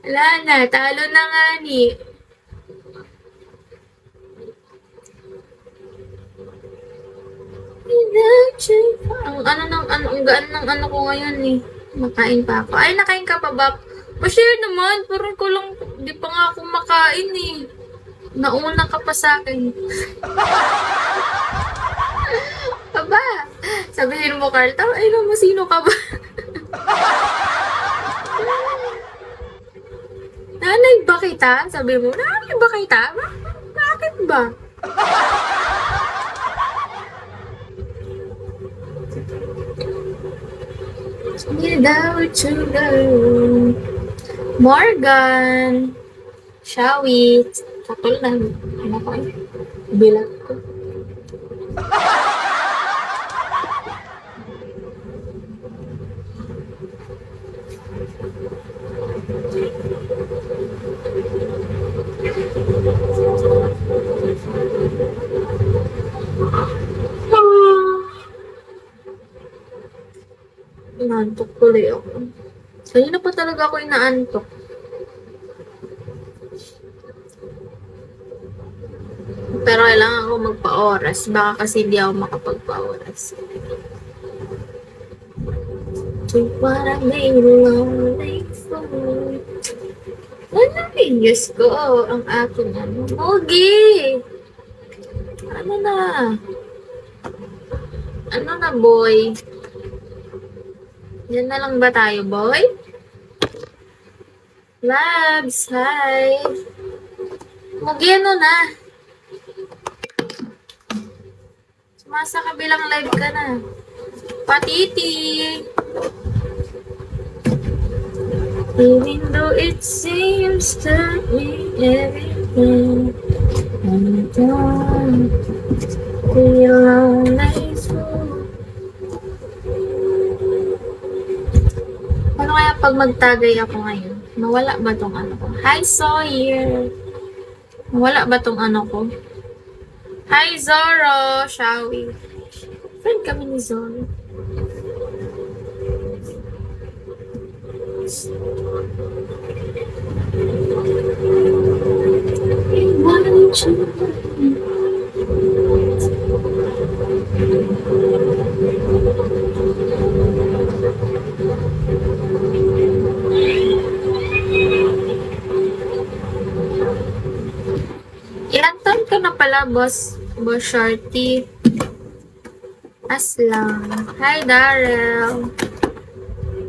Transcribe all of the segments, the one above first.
Wala na, talo na nga ni. Ang ano ng ano, ang gaan ng ano ko ngayon eh. Makain pa ako. Ay, nakain ka pa ba? Pa-share naman, parang ko lang, di pa nga ako makain eh. Nauna ka pa sa akin. Aba, sabihin mo, Carl, ay mo, sino ka ba? Nanay ba kita? Sabi mo, nanay ba kita? Bakit ba? Without you, girl. Morgan. Shawit. Sakol na. Ano ko eh? Bilang ko. Inaantok tuloy ako. Kanina pa talaga ako inaantok. Pero kailangan ako magpa-oras. Baka kasi hindi ako makapagpa-oras. To what I made lonely for. Ano videos ko? Ang aking ano? Mogi! Ano na? Ano na, boy? Yan na lang ba tayo, boy? Labs, hi! Mogi, ano na? Sumasa kabilang live ka na. Patiti! Even though it seems to be everything I'm done, feel lonely too. Ano kaya pag magtagay ako ngayon? Nawala ba tong ano ko? Hi, Sawyer! Nawala ba tong ano ko? Hi, Zoro! Shall we? Friend kami ni Zoro. Ilang taon ka na pala, boss? Boss Shorty. Aslang. Hi, Daryl.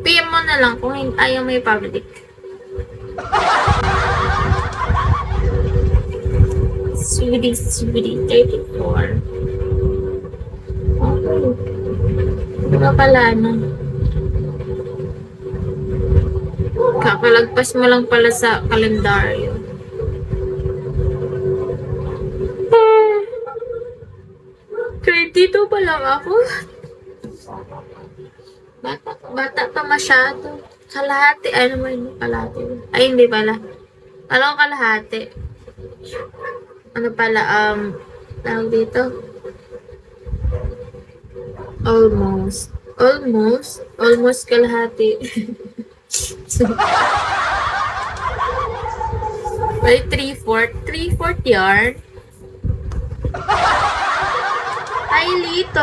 PM mo na lang kung ayaw may public. Sweetie, 34. Okay. Diba pala, ano? Kakalagpas mo lang pala sa kalendaryo. Dito pa lang ako. Bata pa masyado. Kalahati. Ay naman yung kalahati. Ay, hindi pala. Alam ko kalahati. Ano pala, tawag dito? Almost. Almost kalahati. May 3/4. 3/4 yarn. Hi, Lito.